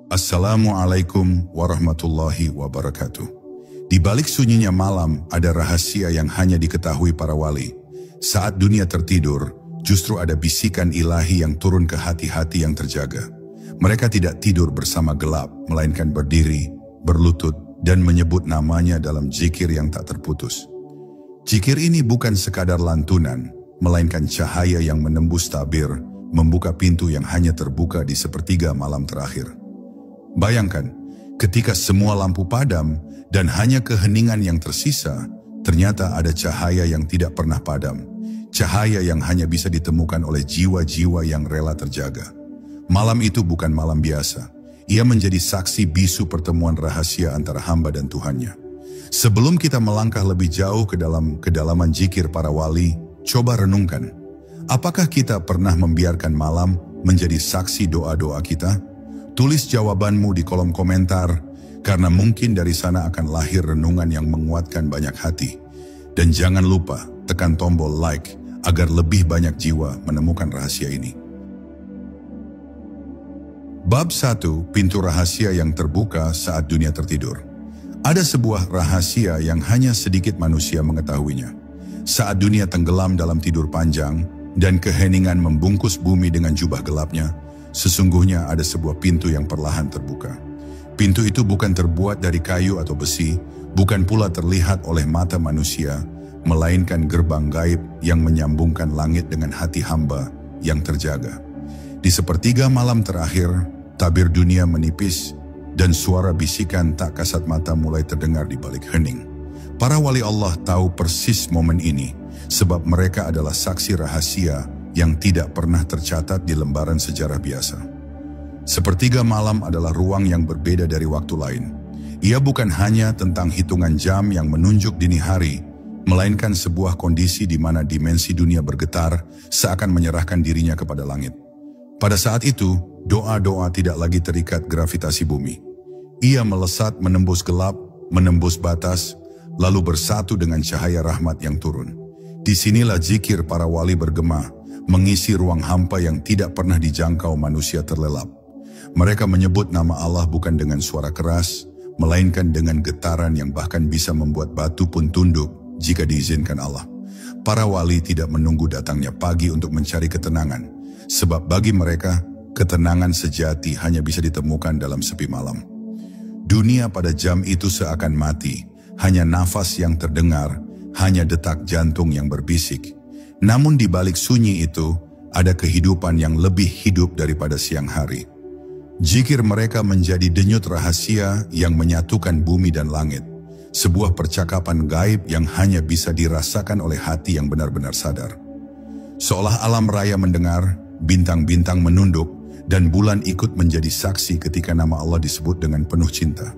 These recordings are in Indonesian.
Assalamualaikum warahmatullahi wabarakatuh. Di balik sunyinya malam ada rahasia yang hanya diketahui para wali. Saat dunia tertidur, justru ada bisikan ilahi yang turun ke hati-hati yang terjaga. Mereka tidak tidur bersama gelap, melainkan berdiri, berlutut, dan menyebut namanya dalam zikir yang tak terputus. Zikir ini bukan sekadar lantunan, melainkan cahaya yang menembus tabir, membuka pintu yang hanya terbuka di sepertiga malam terakhir. Bayangkan, ketika semua lampu padam dan hanya keheningan yang tersisa, ternyata ada cahaya yang tidak pernah padam. Cahaya yang hanya bisa ditemukan oleh jiwa-jiwa yang rela terjaga. Malam itu bukan malam biasa. Ia menjadi saksi bisu pertemuan rahasia antara hamba dan Tuhannya. Sebelum kita melangkah lebih jauh ke dalam kedalaman zikir para wali, coba renungkan. Apakah kita pernah membiarkan malam menjadi saksi doa-doa kita? Tulis jawabanmu di kolom komentar, karena mungkin dari sana akan lahir renungan yang menguatkan banyak hati. Dan jangan lupa tekan tombol like agar lebih banyak jiwa menemukan rahasia ini. Bab 1, pintu rahasia yang terbuka saat dunia tertidur. Ada sebuah rahasia yang hanya sedikit manusia mengetahuinya. Saat dunia tenggelam dalam tidur panjang dan keheningan membungkus bumi dengan jubah gelapnya, sesungguhnya ada sebuah pintu yang perlahan terbuka. Pintu itu bukan terbuat dari kayu atau besi, bukan pula terlihat oleh mata manusia, melainkan gerbang gaib yang menyambungkan langit dengan hati hamba yang terjaga. Di sepertiga malam terakhir, tabir dunia menipis dan suara bisikan tak kasat mata mulai terdengar di balik hening. Para wali Allah tahu persis momen ini, sebab mereka adalah saksi rahasia yang tidak pernah tercatat di lembaran sejarah biasa. Sepertiga malam adalah ruang yang berbeda dari waktu lain. Ia bukan hanya tentang hitungan jam yang menunjuk dini hari, melainkan sebuah kondisi di mana dimensi dunia bergetar seakan menyerahkan dirinya kepada langit. Pada saat itu, doa-doa tidak lagi terikat gravitasi bumi. Ia melesat menembus gelap, menembus batas, lalu bersatu dengan cahaya rahmat yang turun. Disinilah zikir para wali bergema, mengisi ruang hampa yang tidak pernah dijangkau manusia terlelap. Mereka menyebut nama Allah bukan dengan suara keras, melainkan dengan getaran yang bahkan bisa membuat batu pun tunduk jika diizinkan Allah. Para wali tidak menunggu datangnya pagi untuk mencari ketenangan, sebab bagi mereka, ketenangan sejati hanya bisa ditemukan dalam sepi malam. Dunia pada jam itu seakan mati, hanya nafas yang terdengar, hanya detak jantung yang berbisik. Namun di balik sunyi itu, ada kehidupan yang lebih hidup daripada siang hari. Zikir mereka menjadi denyut rahasia yang menyatukan bumi dan langit. Sebuah percakapan gaib yang hanya bisa dirasakan oleh hati yang benar-benar sadar. Seolah alam raya mendengar, bintang-bintang menunduk, dan bulan ikut menjadi saksi ketika nama Allah disebut dengan penuh cinta.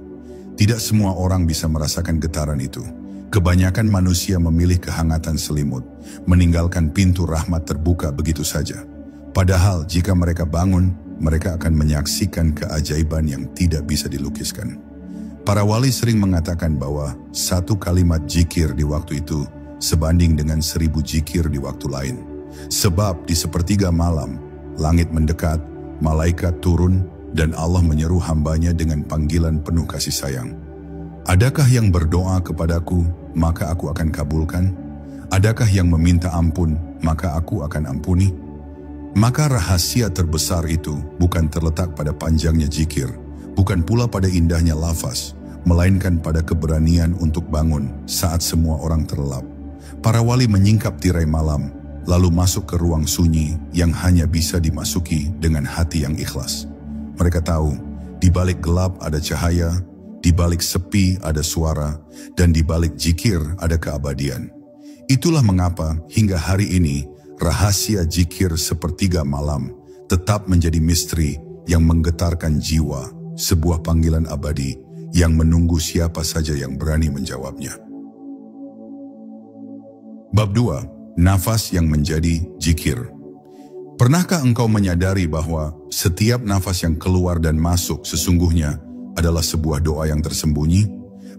Tidak semua orang bisa merasakan getaran itu. Kebanyakan manusia memilih kehangatan selimut, meninggalkan pintu rahmat terbuka begitu saja. Padahal jika mereka bangun, mereka akan menyaksikan keajaiban yang tidak bisa dilukiskan. Para wali sering mengatakan bahwa satu kalimat zikir di waktu itu sebanding dengan 1000 zikir di waktu lain. Sebab di sepertiga malam, langit mendekat, malaikat turun, dan Allah menyeru hambanya dengan panggilan penuh kasih sayang. Adakah yang berdoa kepadaku, maka aku akan kabulkan? Adakah yang meminta ampun, maka aku akan ampuni? Maka rahasia terbesar itu bukan terletak pada panjangnya zikir, bukan pula pada indahnya lafaz, melainkan pada keberanian untuk bangun saat semua orang terlelap. Para wali menyingkap tirai malam, lalu masuk ke ruang sunyi yang hanya bisa dimasuki dengan hati yang ikhlas. Mereka tahu, di balik gelap ada cahaya, di balik sepi ada suara, dan di balik zikir ada keabadian. Itulah mengapa hingga hari ini rahasia zikir sepertiga malam tetap menjadi misteri yang menggetarkan jiwa, sebuah panggilan abadi yang menunggu siapa saja yang berani menjawabnya. Bab 2, nafas yang menjadi zikir. Pernahkah engkau menyadari bahwa setiap nafas yang keluar dan masuk sesungguhnya adalah sebuah doa yang tersembunyi?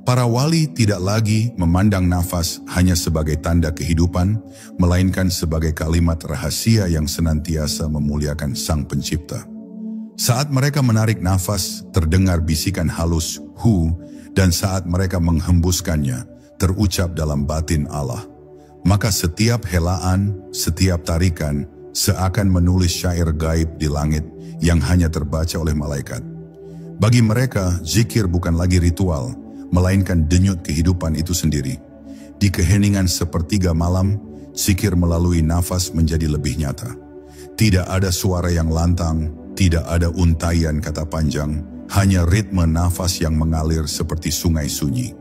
Para wali tidak lagi memandang nafas hanya sebagai tanda kehidupan, melainkan sebagai kalimat rahasia yang senantiasa memuliakan Sang Pencipta. Saat mereka menarik nafas, terdengar bisikan halus, hu, dan saat mereka menghembuskannya, terucap dalam batin Allah. Maka setiap helaan, setiap tarikan, seakan menulis syair gaib di langit yang hanya terbaca oleh malaikat. Bagi mereka, zikir bukan lagi ritual, melainkan denyut kehidupan itu sendiri. Di keheningan sepertiga malam, zikir melalui nafas menjadi lebih nyata. Tidak ada suara yang lantang, tidak ada untaian kata panjang, hanya ritme nafas yang mengalir seperti sungai sunyi.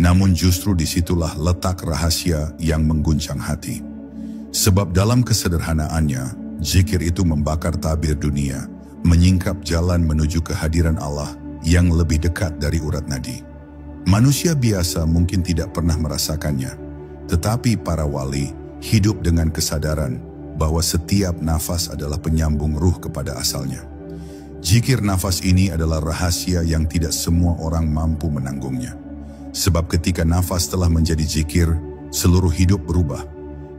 Namun justru disitulah letak rahasia yang mengguncang hati. Sebab dalam kesederhanaannya, zikir itu membakar tabir dunia, menyingkap jalan menuju kehadiran Allah yang lebih dekat dari urat nadi. Manusia biasa mungkin tidak pernah merasakannya, tetapi para wali hidup dengan kesadaran bahwa setiap nafas adalah penyambung ruh kepada asalnya. Zikir nafas ini adalah rahasia yang tidak semua orang mampu menanggungnya. Sebab ketika nafas telah menjadi zikir, seluruh hidup berubah.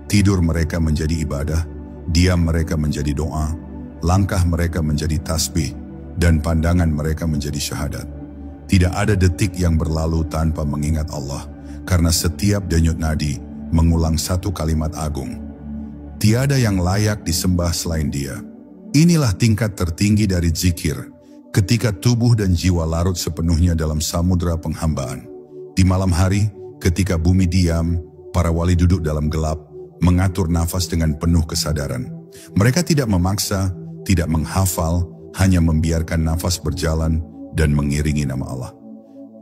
Tidur mereka menjadi ibadah, diam mereka menjadi doa, langkah mereka menjadi tasbih, dan pandangan mereka menjadi syahadat. Tidak ada detik yang berlalu tanpa mengingat Allah, karena setiap denyut nadi mengulang satu kalimat agung. Tiada yang layak disembah selain Dia. Inilah tingkat tertinggi dari zikir, ketika tubuh dan jiwa larut sepenuhnya dalam samudera penghambaan. Di malam hari, ketika bumi diam, para wali duduk dalam gelap, mengatur nafas dengan penuh kesadaran. Mereka tidak memaksa, tidak menghafal, hanya membiarkan nafas berjalan dan mengiringi nama Allah.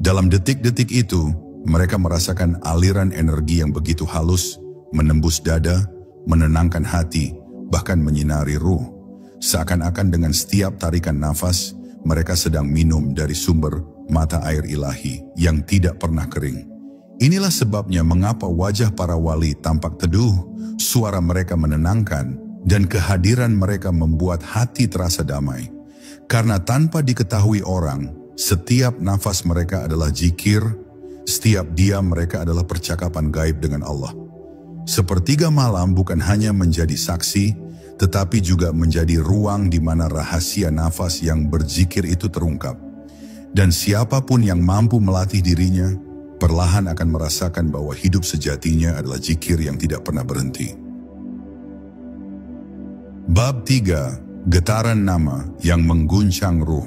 Dalam detik-detik itu, mereka merasakan aliran energi yang begitu halus, menembus dada, menenangkan hati, bahkan menyinari ruh. Seakan-akan dengan setiap tarikan nafas, mereka sedang minum dari sumber mata air ilahi yang tidak pernah kering. Inilah sebabnya mengapa wajah para wali tampak teduh, suara mereka menenangkan, dan kehadiran mereka membuat hati terasa damai. Karena tanpa diketahui orang, setiap nafas mereka adalah zikir, setiap diam mereka adalah percakapan gaib dengan Allah. Sepertiga malam bukan hanya menjadi saksi, tetapi juga menjadi ruang di mana rahasia nafas yang berzikir itu terungkap. Dan siapapun yang mampu melatih dirinya, perlahan akan merasakan bahwa hidup sejatinya adalah zikir yang tidak pernah berhenti. Bab 3. Getaran nama yang mengguncang ruh.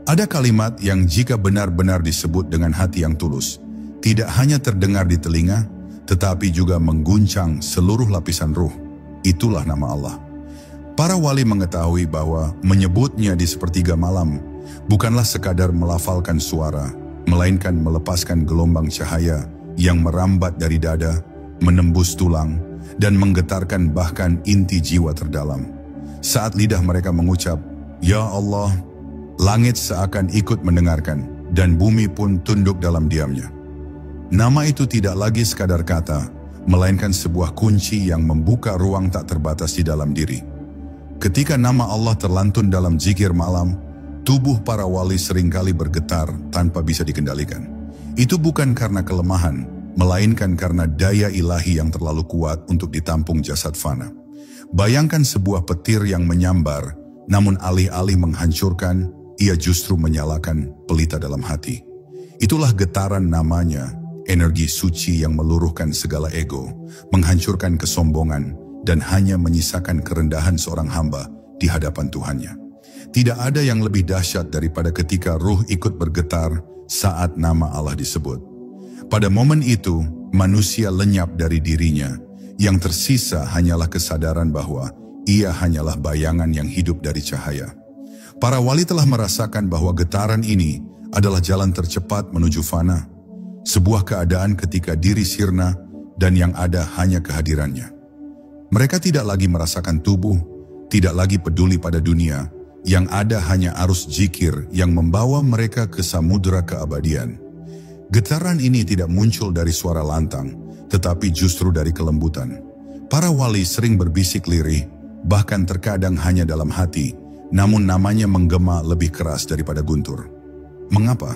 Ada kalimat yang jika benar-benar disebut dengan hati yang tulus, tidak hanya terdengar di telinga, tetapi juga mengguncang seluruh lapisan ruh. Itulah nama Allah. Para wali mengetahui bahwa menyebutnya di sepertiga malam bukanlah sekadar melafalkan suara, melainkan melepaskan gelombang cahaya yang merambat dari dada, menembus tulang, dan menggetarkan bahkan inti jiwa terdalam. Saat lidah mereka mengucap, "Ya Allah," langit seakan ikut mendengarkan, dan bumi pun tunduk dalam diamnya. Nama itu tidak lagi sekadar kata, melainkan sebuah kunci yang membuka ruang tak terbatas di dalam diri. Ketika nama Allah terlantun dalam zikir malam, tubuh para wali seringkali bergetar tanpa bisa dikendalikan. Itu bukan karena kelemahan, melainkan karena daya ilahi yang terlalu kuat untuk ditampung jasad fana. Bayangkan sebuah petir yang menyambar, namun alih-alih menghancurkan, ia justru menyalakan pelita dalam hati. Itulah getaran namanya, energi suci yang meluruhkan segala ego, menghancurkan kesombongan, dan hanya menyisakan kerendahan seorang hamba di hadapan Tuhannya. Tidak ada yang lebih dahsyat daripada ketika ruh ikut bergetar saat nama Allah disebut. Pada momen itu, manusia lenyap dari dirinya. Yang tersisa hanyalah kesadaran bahwa ia hanyalah bayangan yang hidup dari cahaya. Para wali telah merasakan bahwa getaran ini adalah jalan tercepat menuju fana. Sebuah keadaan ketika diri sirna dan yang ada hanya kehadirannya. Mereka tidak lagi merasakan tubuh, tidak lagi peduli pada dunia. Yang ada hanya arus zikir yang membawa mereka ke samudera keabadian. Getaran ini tidak muncul dari suara lantang, tetapi justru dari kelembutan. Para wali sering berbisik lirih, bahkan terkadang hanya dalam hati, namun namanya menggema lebih keras daripada guntur. Mengapa?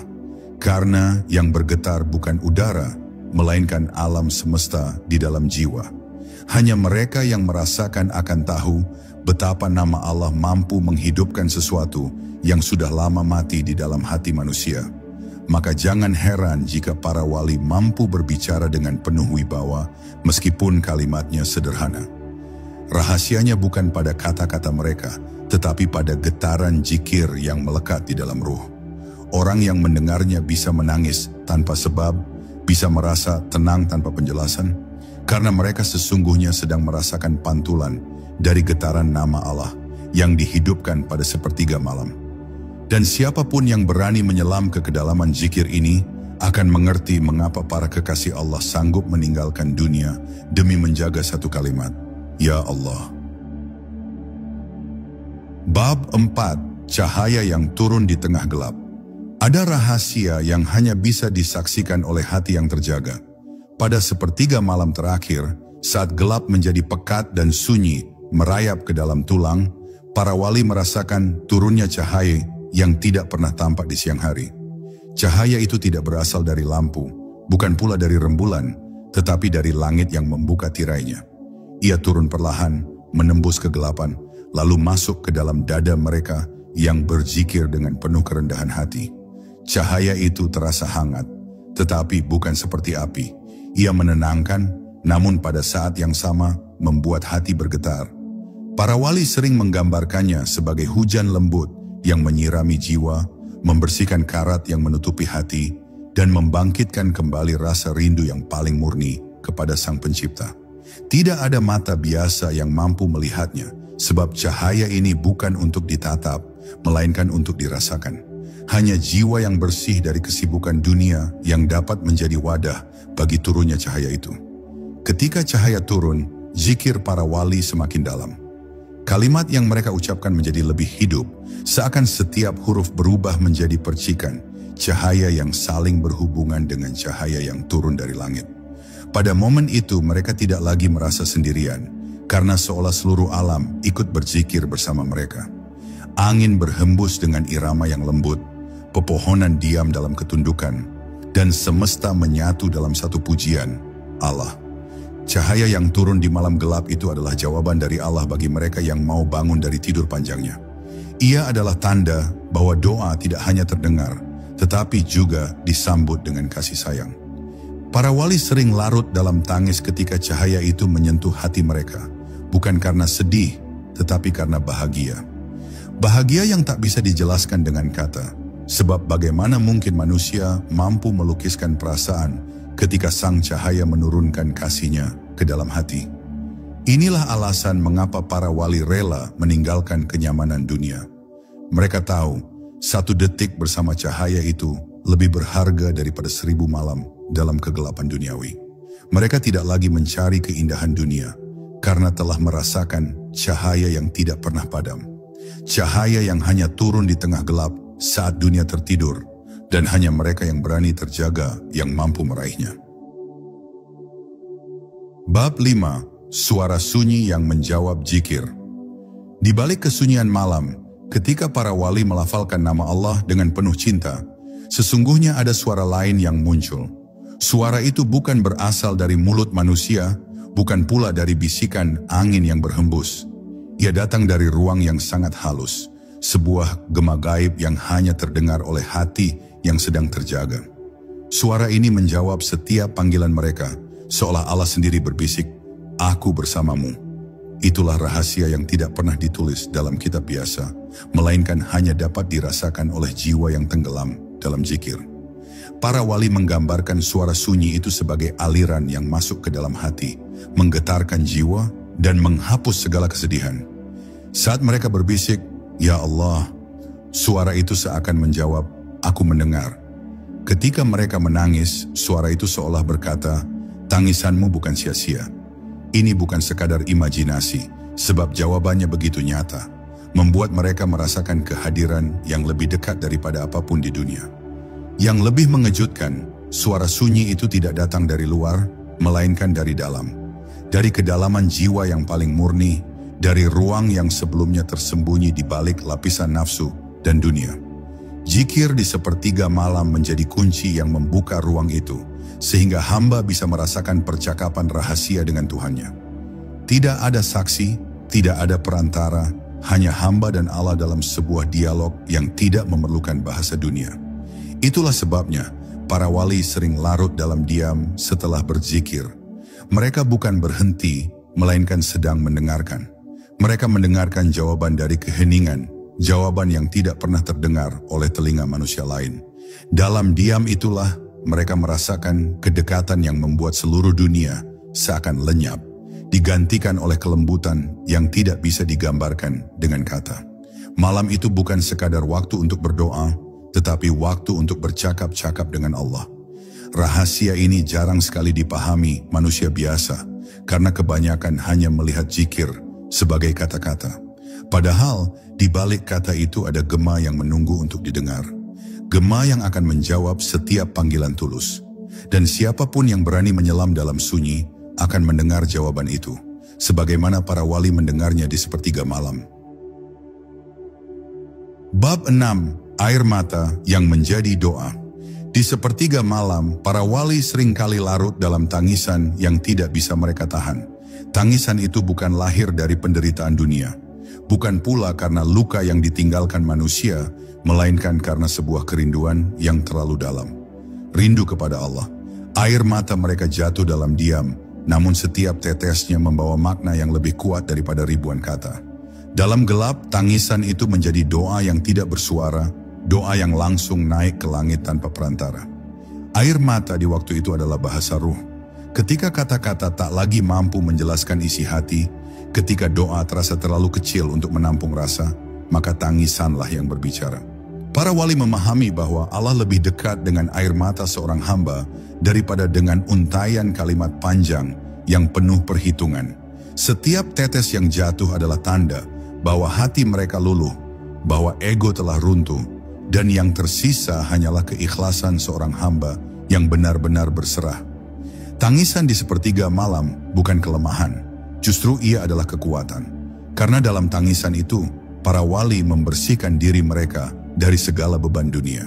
Karena yang bergetar bukan udara, melainkan alam semesta di dalam jiwa. Hanya mereka yang merasakan akan tahu betapa nama Allah mampu menghidupkan sesuatu yang sudah lama mati di dalam hati manusia. Maka jangan heran jika para wali mampu berbicara dengan penuh wibawa meskipun kalimatnya sederhana. Rahasianya bukan pada kata-kata mereka, tetapi pada getaran zikir yang melekat di dalam ruh. Orang yang mendengarnya bisa menangis tanpa sebab, bisa merasa tenang tanpa penjelasan, karena mereka sesungguhnya sedang merasakan pantulan dari getaran nama Allah yang dihidupkan pada sepertiga malam. Dan siapapun yang berani menyelam ke kedalaman zikir ini akan mengerti mengapa para kekasih Allah sanggup meninggalkan dunia demi menjaga satu kalimat, Ya Allah. Bab 4. Cahaya yang turun di tengah gelap. Ada rahasia yang hanya bisa disaksikan oleh hati yang terjaga. Pada sepertiga malam terakhir, saat gelap menjadi pekat dan sunyi merayap ke dalam tulang, para wali merasakan turunnya cahaya yang tidak pernah tampak di siang hari. Cahaya itu tidak berasal dari lampu, bukan pula dari rembulan, tetapi dari langit yang membuka tirainya. Ia turun perlahan, menembus kegelapan, lalu masuk ke dalam dada mereka yang berzikir dengan penuh kerendahan hati. Cahaya itu terasa hangat, tetapi bukan seperti api. Ia menenangkan, namun pada saat yang sama membuat hati bergetar. Para wali sering menggambarkannya sebagai hujan lembut yang menyirami jiwa, membersihkan karat yang menutupi hati, dan membangkitkan kembali rasa rindu yang paling murni kepada Sang Pencipta. Tidak ada mata biasa yang mampu melihatnya, sebab cahaya ini bukan untuk ditatap, melainkan untuk dirasakan. Hanya jiwa yang bersih dari kesibukan dunia yang dapat menjadi wadah bagi turunnya cahaya itu. Ketika cahaya turun, zikir para wali semakin dalam. Kalimat yang mereka ucapkan menjadi lebih hidup, seakan setiap huruf berubah menjadi percikan, cahaya yang saling berhubungan dengan cahaya yang turun dari langit. Pada momen itu mereka tidak lagi merasa sendirian, karena seolah seluruh alam ikut berzikir bersama mereka. Angin berhembus dengan irama yang lembut, pepohonan diam dalam ketundukan, dan semesta menyatu dalam satu pujian, Allah. Cahaya yang turun di malam gelap itu adalah jawaban dari Allah bagi mereka yang mau bangun dari tidur panjangnya. Ia adalah tanda bahwa doa tidak hanya terdengar, tetapi juga disambut dengan kasih sayang. Para wali sering larut dalam tangis ketika cahaya itu menyentuh hati mereka, bukan karena sedih, tetapi karena bahagia. Bahagia yang tak bisa dijelaskan dengan kata, sebab bagaimana mungkin manusia mampu melukiskan perasaan ketika sang cahaya menurunkan kasihnya ke dalam hati. Inilah alasan mengapa para wali rela meninggalkan kenyamanan dunia. Mereka tahu, satu detik bersama cahaya itu lebih berharga daripada 1000 malam dalam kegelapan duniawi. Mereka tidak lagi mencari keindahan dunia, karena telah merasakan cahaya yang tidak pernah padam. Cahaya yang hanya turun di tengah gelap saat dunia tertidur, dan hanya mereka yang berani terjaga yang mampu meraihnya. Bab 5. Suara sunyi yang menjawab zikir. Di balik kesunyian malam, ketika para wali melafalkan nama Allah dengan penuh cinta, sesungguhnya ada suara lain yang muncul. Suara itu bukan berasal dari mulut manusia, bukan pula dari bisikan angin yang berhembus. Ia datang dari ruang yang sangat halus, sebuah gema gaib yang hanya terdengar oleh hati yang sedang terjaga. Suara ini menjawab setiap panggilan mereka, seolah Allah sendiri berbisik, "Aku bersamamu." Itulah rahasia yang tidak pernah ditulis dalam kitab biasa, melainkan hanya dapat dirasakan oleh jiwa yang tenggelam dalam zikir. Para wali menggambarkan suara sunyi itu sebagai aliran yang masuk ke dalam hati, menggetarkan jiwa, dan menghapus segala kesedihan. Saat mereka berbisik, "Ya Allah," suara itu seakan menjawab, "Aku mendengar." Ketika mereka menangis, suara itu seolah berkata, "Tangisanmu bukan sia-sia. Ini bukan sekadar imajinasi," sebab jawabannya begitu nyata, membuat mereka merasakan kehadiran yang lebih dekat daripada apapun di dunia. Yang lebih mengejutkan, suara sunyi itu tidak datang dari luar, melainkan dari dalam. Dari kedalaman jiwa yang paling murni, dari ruang yang sebelumnya tersembunyi di balik lapisan nafsu dan dunia. Zikir di sepertiga malam menjadi kunci yang membuka ruang itu, sehingga hamba bisa merasakan percakapan rahasia dengan Tuhannya. Tidak ada saksi, Tidak ada perantara, hanya hamba dan Allah dalam sebuah dialog yang tidak memerlukan bahasa dunia. Itulah sebabnya para wali sering larut dalam diam setelah berzikir. Mereka bukan berhenti, melainkan sedang mendengarkan. Mereka mendengarkan jawaban dari keheningan, jawaban yang tidak pernah terdengar oleh telinga manusia lain. Dalam diam itulah mereka merasakan kedekatan yang membuat seluruh dunia seakan lenyap, digantikan oleh kelembutan yang tidak bisa digambarkan dengan kata. Malam itu bukan sekadar waktu untuk berdoa, tetapi waktu untuk bercakap-cakap dengan Allah. Rahasia ini jarang sekali dipahami manusia biasa, karena kebanyakan hanya melihat zikir sebagai kata-kata. Padahal di balik kata itu ada gema yang menunggu untuk didengar. Gema yang akan menjawab setiap panggilan tulus. Dan siapapun yang berani menyelam dalam sunyi akan mendengar jawaban itu, sebagaimana para wali mendengarnya di sepertiga malam. Bab 6. Air mata yang menjadi doa. Di sepertiga malam, para wali seringkali larut dalam tangisan yang tidak bisa mereka tahan. Tangisan itu bukan lahir dari penderitaan dunia, bukan pula karena luka yang ditinggalkan manusia, melainkan karena sebuah kerinduan yang terlalu dalam. Rindu kepada Allah. Air mata mereka jatuh dalam diam, namun setiap tetesnya membawa makna yang lebih kuat daripada ribuan kata. Dalam gelap, tangisan itu menjadi doa yang tidak bersuara, doa yang langsung naik ke langit tanpa perantara. Air mata di waktu itu adalah bahasa ruh. Ketika kata-kata tak lagi mampu menjelaskan isi hati, ketika doa terasa terlalu kecil untuk menampung rasa, maka tangisanlah yang berbicara. Para wali memahami bahwa Allah lebih dekat dengan air mata seorang hamba daripada dengan untaian kalimat panjang yang penuh perhitungan. Setiap tetes yang jatuh adalah tanda bahwa hati mereka luluh, bahwa ego telah runtuh, dan yang tersisa hanyalah keikhlasan seorang hamba yang benar-benar berserah. Tangisan di sepertiga malam bukan kelemahan, justru ia adalah kekuatan. Karena dalam tangisan itu, para wali membersihkan diri mereka dari segala beban dunia.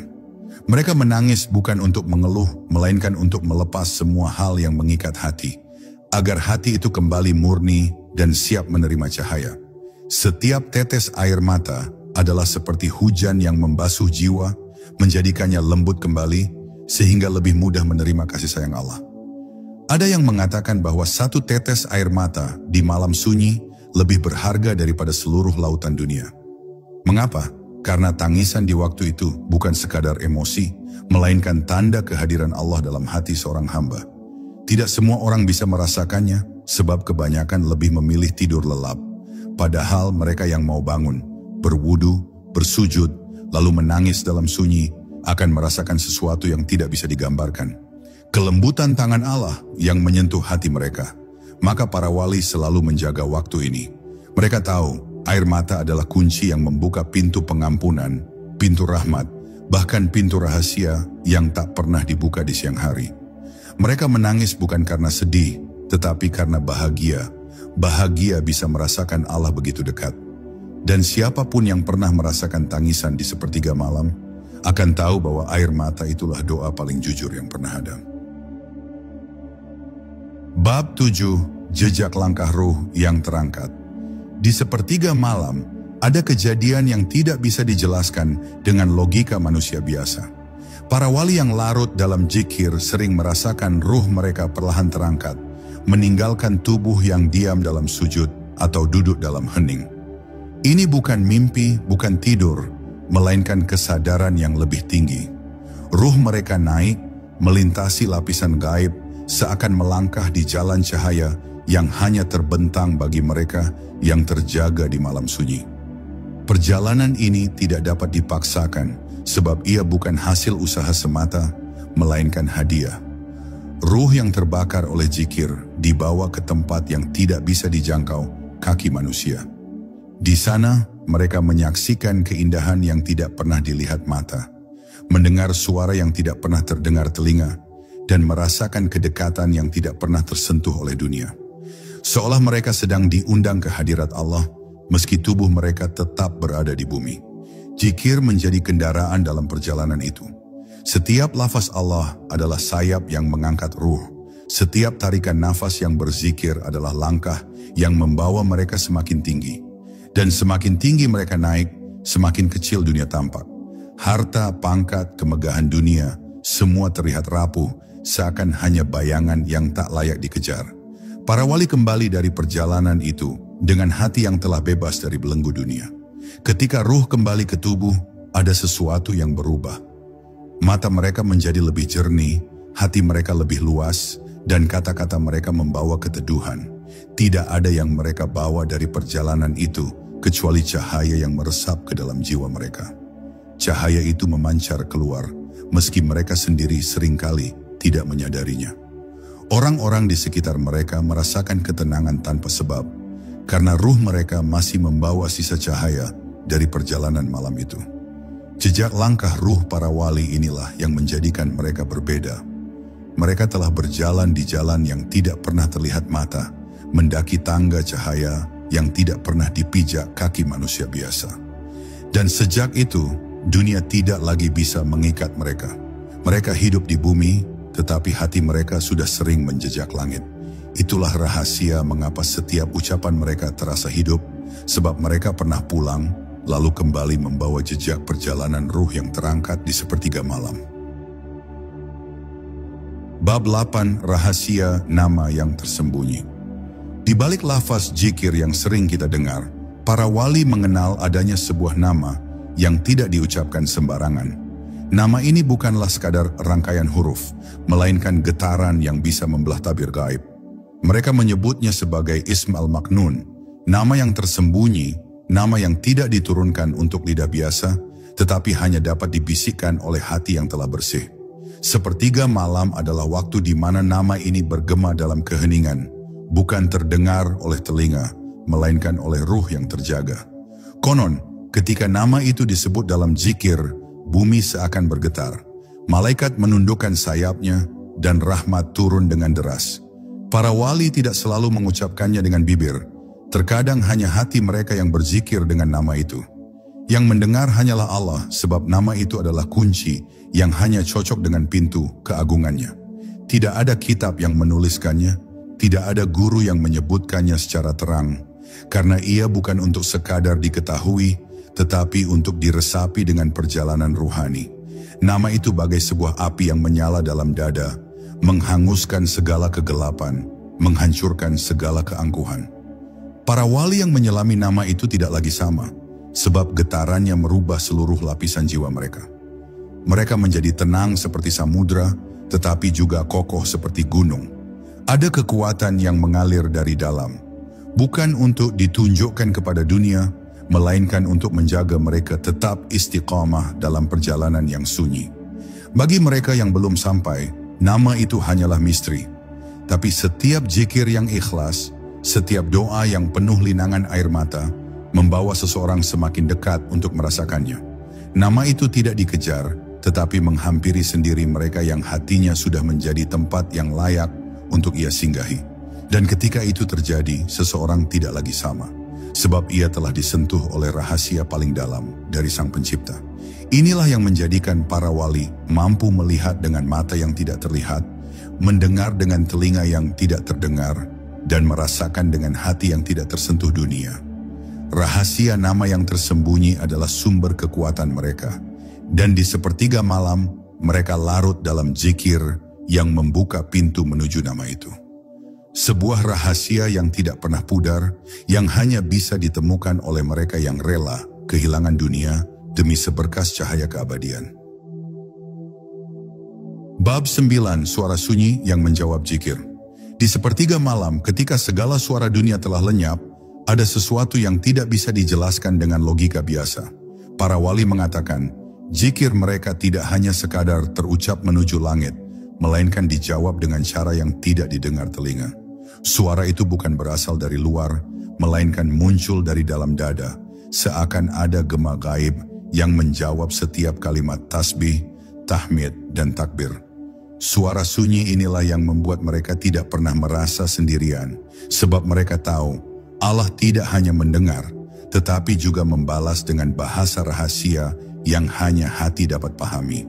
Mereka menangis bukan untuk mengeluh, melainkan untuk melepas semua hal yang mengikat hati, agar hati itu kembali murni dan siap menerima cahaya. Setiap tetes air mata adalah seperti hujan yang membasuh jiwa, menjadikannya lembut kembali, sehingga lebih mudah menerima kasih sayang Allah. Ada yang mengatakan bahwa satu tetes air mata di malam sunyi lebih berharga daripada seluruh lautan dunia. Mengapa? Karena tangisan di waktu itu bukan sekadar emosi, melainkan tanda kehadiran Allah dalam hati seorang hamba. Tidak semua orang bisa merasakannya, sebab kebanyakan lebih memilih tidur lelap. Padahal mereka yang mau bangun, berwudu, bersujud, lalu menangis dalam sunyi, akan merasakan sesuatu yang tidak bisa digambarkan. Kelembutan tangan Allah yang menyentuh hati mereka. Maka para wali selalu menjaga waktu ini. Mereka tahu, air mata adalah kunci yang membuka pintu pengampunan, pintu rahmat, bahkan pintu rahasia yang tak pernah dibuka di siang hari. Mereka menangis bukan karena sedih, tetapi karena bahagia. Bahagia bisa merasakan Allah begitu dekat. Dan siapapun yang pernah merasakan tangisan di sepertiga malam, akan tahu bahwa air mata itulah doa paling jujur yang pernah ada. Bab 7. Jejak langkah ruh yang terangkat. Di sepertiga malam, ada kejadian yang tidak bisa dijelaskan dengan logika manusia biasa. Para wali yang larut dalam zikir sering merasakan ruh mereka perlahan terangkat, meninggalkan tubuh yang diam dalam sujud atau duduk dalam hening. Ini bukan mimpi, bukan tidur, melainkan kesadaran yang lebih tinggi. Ruh mereka naik, melintasi lapisan gaib, seakan melangkah di jalan cahaya yang hanya terbentang bagi mereka yang terjaga di malam sunyi. Perjalanan ini tidak dapat dipaksakan, sebab ia bukan hasil usaha semata, melainkan hadiah. Ruh yang terbakar oleh zikir dibawa ke tempat yang tidak bisa dijangkau kaki manusia. Di sana, mereka menyaksikan keindahan yang tidak pernah dilihat mata, mendengar suara yang tidak pernah terdengar telinga, dan merasakan kedekatan yang tidak pernah tersentuh oleh dunia. Seolah mereka sedang diundang ke hadirat Allah, meski tubuh mereka tetap berada di bumi. Zikir menjadi kendaraan dalam perjalanan itu. Setiap lafaz Allah adalah sayap yang mengangkat ruh, Setiap tarikan nafas yang berzikir adalah langkah yang membawa mereka semakin tinggi. Dan semakin tinggi mereka naik, semakin kecil dunia tampak. Harta, pangkat, kemegahan dunia, semua terlihat rapuh, seakan hanya bayangan yang tak layak dikejar. Para wali kembali dari perjalanan itu dengan hati yang telah bebas dari belenggu dunia. Ketika ruh kembali ke tubuh, ada sesuatu yang berubah. Mata mereka menjadi lebih jernih, hati mereka lebih luas, dan kata-kata mereka membawa keteduhan. Tidak ada yang mereka bawa dari perjalanan itu, kecuali cahaya yang meresap ke dalam jiwa mereka. Cahaya itu memancar keluar, meski mereka sendiri seringkali tidak menyadarinya. Orang-orang di sekitar mereka merasakan ketenangan tanpa sebab, karena ruh mereka masih membawa sisa cahaya dari perjalanan malam itu. Jejak langkah ruh para wali inilah yang menjadikan mereka berbeda. Mereka telah berjalan di jalan yang tidak pernah terlihat mata, mendaki tangga cahaya yang tidak pernah dipijak kaki manusia biasa. Dan sejak itu, dunia tidak lagi bisa mengikat mereka. Mereka hidup di bumi, tetapi hati mereka sudah sering menjejak langit. Itulah rahasia mengapa setiap ucapan mereka terasa hidup, sebab mereka pernah pulang, lalu kembali membawa jejak perjalanan ruh yang terangkat di sepertiga malam. Bab 8, Rahasia Nama yang Tersembunyi. Di balik lafaz zikir yang sering kita dengar, para wali mengenal adanya sebuah nama yang tidak diucapkan sembarangan. Nama ini bukanlah sekadar rangkaian huruf, melainkan getaran yang bisa membelah tabir gaib. Mereka menyebutnya sebagai Ism al-Maknun, nama yang tersembunyi, nama yang tidak diturunkan untuk lidah biasa, tetapi hanya dapat dibisikkan oleh hati yang telah bersih. Sepertiga malam adalah waktu di mana nama ini bergema dalam keheningan, bukan terdengar oleh telinga, melainkan oleh ruh yang terjaga. Konon, ketika nama itu disebut dalam zikir, bumi seakan bergetar. Malaikat menundukkan sayapnya dan rahmat turun dengan deras. Para wali tidak selalu mengucapkannya dengan bibir. Terkadang hanya hati mereka yang berzikir dengan nama itu. Yang mendengar hanyalah Allah, sebab nama itu adalah kunci yang hanya cocok dengan pintu keagungannya. Tidak ada kitab yang menuliskannya, tidak ada guru yang menyebutkannya secara terang, karena ia bukan untuk sekadar diketahui, tetapi untuk diresapi dengan perjalanan ruhani. Nama itu bagai sebuah api yang menyala dalam dada, menghanguskan segala kegelapan, menghancurkan segala keangkuhan. Para wali yang menyelami nama itu tidak lagi sama, sebab getarannya merubah seluruh lapisan jiwa mereka. Mereka menjadi tenang seperti samudra, tetapi juga kokoh seperti gunung. Ada kekuatan yang mengalir dari dalam, bukan untuk ditunjukkan kepada dunia, melainkan untuk menjaga mereka tetap istiqamah dalam perjalanan yang sunyi. Bagi mereka yang belum sampai, nama itu hanyalah misteri. Tapi setiap zikir yang ikhlas, setiap doa yang penuh linangan air mata, membawa seseorang semakin dekat untuk merasakannya. Nama itu tidak dikejar, tetapi menghampiri sendiri mereka yang hatinya sudah menjadi tempat yang layak untuk ia singgahi. Dan ketika itu terjadi, seseorang tidak lagi sama, sebab ia telah disentuh oleh rahasia paling dalam dari Sang Pencipta. Inilah yang menjadikan para wali mampu melihat dengan mata yang tidak terlihat, mendengar dengan telinga yang tidak terdengar, dan merasakan dengan hati yang tidak tersentuh dunia. Rahasia nama yang tersembunyi adalah sumber kekuatan mereka. Dan di sepertiga malam, mereka larut dalam zikir yang membuka pintu menuju nama itu. Sebuah rahasia yang tidak pernah pudar, yang hanya bisa ditemukan oleh mereka yang rela kehilangan dunia demi seberkas cahaya keabadian. Bab 9, Suara Sunyi yang Menjawab Zikir. Di sepertiga malam, ketika segala suara dunia telah lenyap, ada sesuatu yang tidak bisa dijelaskan dengan logika biasa. Para wali mengatakan, zikir mereka tidak hanya sekadar terucap menuju langit, melainkan dijawab dengan cara yang tidak didengar telinga. Suara itu bukan berasal dari luar, melainkan muncul dari dalam dada, seakan ada gema gaib yang menjawab setiap kalimat tasbih, tahmid, dan takbir. Suara sunyi inilah yang membuat mereka tidak pernah merasa sendirian, sebab mereka tahu Allah tidak hanya mendengar, tetapi juga membalas dengan bahasa rahasia yang hanya hati dapat pahami.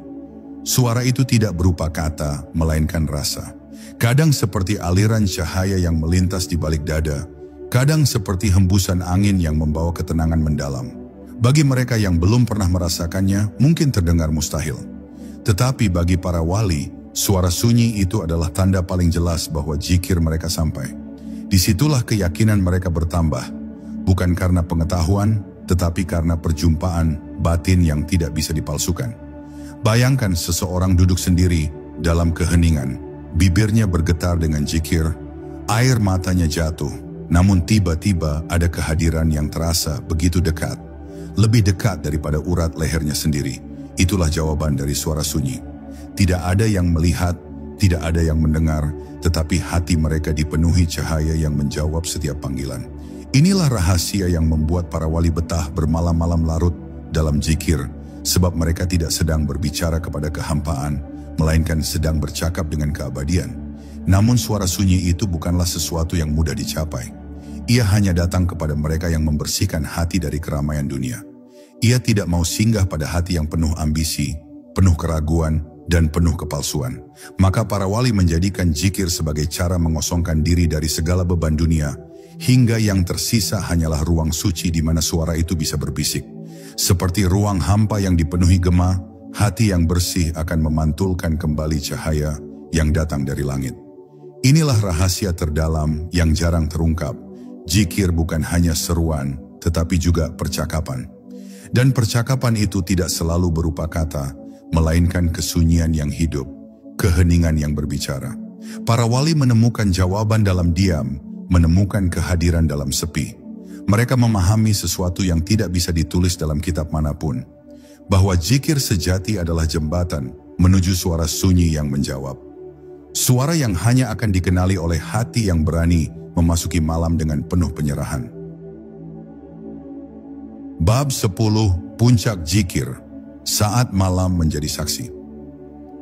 Suara itu tidak berupa kata, melainkan rasa. Kadang seperti aliran cahaya yang melintas di balik dada, kadang seperti hembusan angin yang membawa ketenangan mendalam. Bagi mereka yang belum pernah merasakannya, mungkin terdengar mustahil. Tetapi bagi para wali, suara sunyi itu adalah tanda paling jelas bahwa zikir mereka sampai. Disitulah keyakinan mereka bertambah, bukan karena pengetahuan, tetapi karena perjumpaan batin yang tidak bisa dipalsukan. Bayangkan seseorang duduk sendiri dalam keheningan, bibirnya bergetar dengan zikir, air matanya jatuh, namun tiba-tiba ada kehadiran yang terasa begitu dekat, lebih dekat daripada urat lehernya sendiri. Itulah jawaban dari suara sunyi. Tidak ada yang melihat, tidak ada yang mendengar, tetapi hati mereka dipenuhi cahaya yang menjawab setiap panggilan. Inilah rahasia yang membuat para wali betah bermalam-malam larut dalam zikir, sebab mereka tidak sedang berbicara kepada kehampaan, melainkan sedang bercakap dengan keabadian. Namun suara sunyi itu bukanlah sesuatu yang mudah dicapai. Ia hanya datang kepada mereka yang membersihkan hati dari keramaian dunia. Ia tidak mau singgah pada hati yang penuh ambisi, penuh keraguan, dan penuh kepalsuan. Maka para wali menjadikan zikir sebagai cara mengosongkan diri dari segala beban dunia, hingga yang tersisa hanyalah ruang suci di mana suara itu bisa berbisik. Seperti ruang hampa yang dipenuhi gema, hati yang bersih akan memantulkan kembali cahaya yang datang dari langit. Inilah rahasia terdalam yang jarang terungkap. Zikir bukan hanya seruan, tetapi juga percakapan. Dan percakapan itu tidak selalu berupa kata, melainkan kesunyian yang hidup, keheningan yang berbicara. Para wali menemukan jawaban dalam diam, menemukan kehadiran dalam sepi. Mereka memahami sesuatu yang tidak bisa ditulis dalam kitab manapun, bahwa zikir sejati adalah jembatan menuju suara sunyi yang menjawab. Suara yang hanya akan dikenali oleh hati yang berani memasuki malam dengan penuh penyerahan. Bab 10. Puncak Zikir. Saat malam menjadi saksi.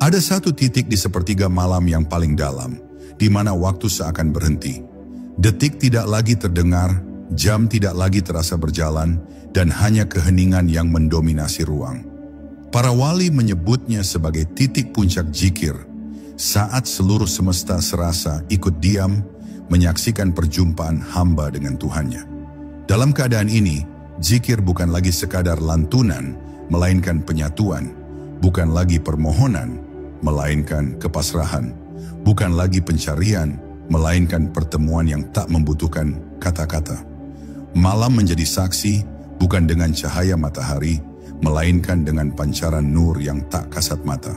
Ada satu titik di sepertiga malam yang paling dalam, di mana waktu seakan berhenti. Detik tidak lagi terdengar, jam tidak lagi terasa berjalan, dan hanya keheningan yang mendominasi ruang. Para wali menyebutnya sebagai titik puncak zikir, saat seluruh semesta serasa ikut diam, menyaksikan perjumpaan hamba dengan Tuhannya. Dalam keadaan ini, zikir bukan lagi sekadar lantunan, melainkan penyatuan, bukan lagi permohonan, melainkan kepasrahan, bukan lagi pencarian, melainkan pertemuan yang tak membutuhkan kata-kata. Malam menjadi saksi bukan dengan cahaya matahari, melainkan dengan pancaran nur yang tak kasat mata.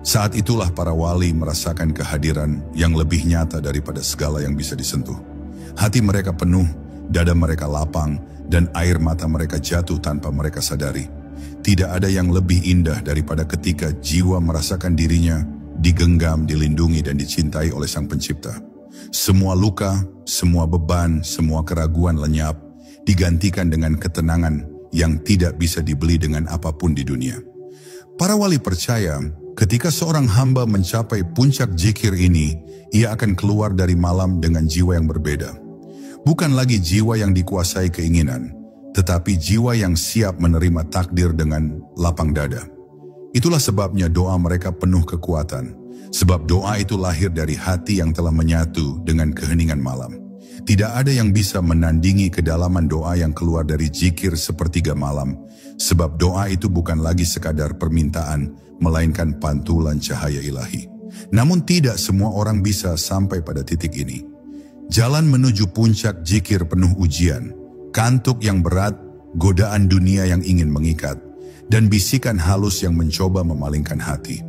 Saat itulah para wali merasakan kehadiran yang lebih nyata daripada segala yang bisa disentuh. Hati mereka penuh, dada mereka lapang, dan air mata mereka jatuh tanpa mereka sadari. Tidak ada yang lebih indah daripada ketika jiwa merasakan dirinya digenggam, dilindungi, dan dicintai oleh Sang Pencipta. Semua luka, semua beban, semua keraguan lenyap, digantikan dengan ketenangan yang tidak bisa dibeli dengan apapun di dunia. Para wali percaya, ketika seorang hamba mencapai puncak zikir ini, ia akan keluar dari malam dengan jiwa yang berbeda. Bukan lagi jiwa yang dikuasai keinginan, tetapi jiwa yang siap menerima takdir dengan lapang dada. Itulah sebabnya doa mereka penuh kekuatan, sebab doa itu lahir dari hati yang telah menyatu dengan keheningan malam. Tidak ada yang bisa menandingi kedalaman doa yang keluar dari zikir sepertiga malam, sebab doa itu bukan lagi sekadar permintaan, melainkan pantulan cahaya ilahi. Namun tidak semua orang bisa sampai pada titik ini. Jalan menuju puncak zikir penuh ujian, kantuk yang berat, godaan dunia yang ingin mengikat, dan bisikan halus yang mencoba memalingkan hati.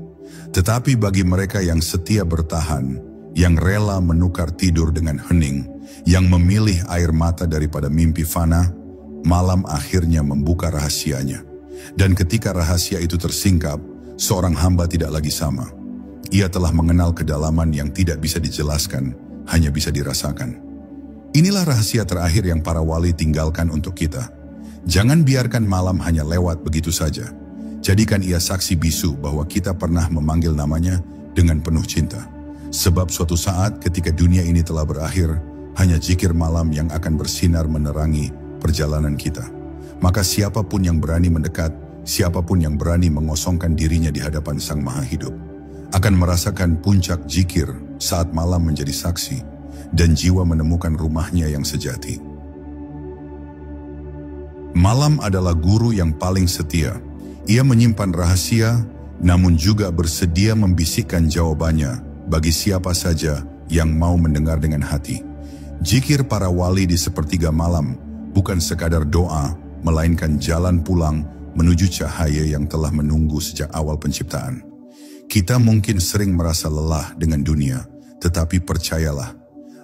Tetapi bagi mereka yang setia bertahan, yang rela menukar tidur dengan hening, yang memilih air mata daripada mimpi fana, malam akhirnya membuka rahasianya. Dan ketika rahasia itu tersingkap, seorang hamba tidak lagi sama. Ia telah mengenal kedalaman yang tidak bisa dijelaskan, hanya bisa dirasakan. Inilah rahasia terakhir yang para wali tinggalkan untuk kita. Jangan biarkan malam hanya lewat begitu saja. Jadikan ia saksi bisu bahwa kita pernah memanggil namanya dengan penuh cinta. Sebab suatu saat ketika dunia ini telah berakhir, hanya zikir malam yang akan bersinar menerangi perjalanan kita. Maka siapapun yang berani mendekat, siapapun yang berani mengosongkan dirinya di hadapan Sang Maha Hidup, akan merasakan puncak zikir saat malam menjadi saksi dan jiwa menemukan rumahnya yang sejati. Malam adalah guru yang paling setia. Ia menyimpan rahasia, namun juga bersedia membisikkan jawabannya bagi siapa saja yang mau mendengar dengan hati. Zikir para wali di sepertiga malam bukan sekadar doa, melainkan jalan pulang menuju cahaya yang telah menunggu sejak awal penciptaan. Kita mungkin sering merasa lelah dengan dunia, tetapi percayalah,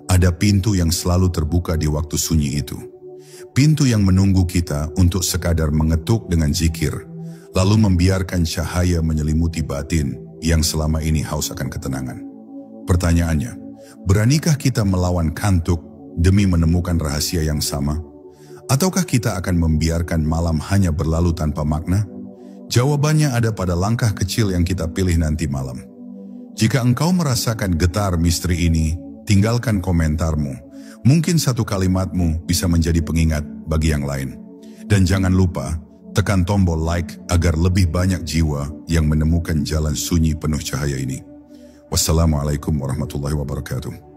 ada pintu yang selalu terbuka di waktu sunyi itu. Pintu yang menunggu kita untuk sekadar mengetuk dengan zikir, lalu membiarkan cahaya menyelimuti batin yang selama ini haus akan ketenangan. Pertanyaannya, beranikah kita melawan kantuk demi menemukan rahasia yang sama? Ataukah kita akan membiarkan malam hanya berlalu tanpa makna? Jawabannya ada pada langkah kecil yang kita pilih nanti malam. Jika engkau merasakan getar misteri ini, tinggalkan komentarmu. Mungkin satu kalimatmu bisa menjadi pengingat bagi yang lain. Dan jangan lupa, tekan tombol like agar lebih banyak jiwa yang menemukan jalan sunyi penuh cahaya ini. Wassalamualaikum warahmatullahi wabarakatuh.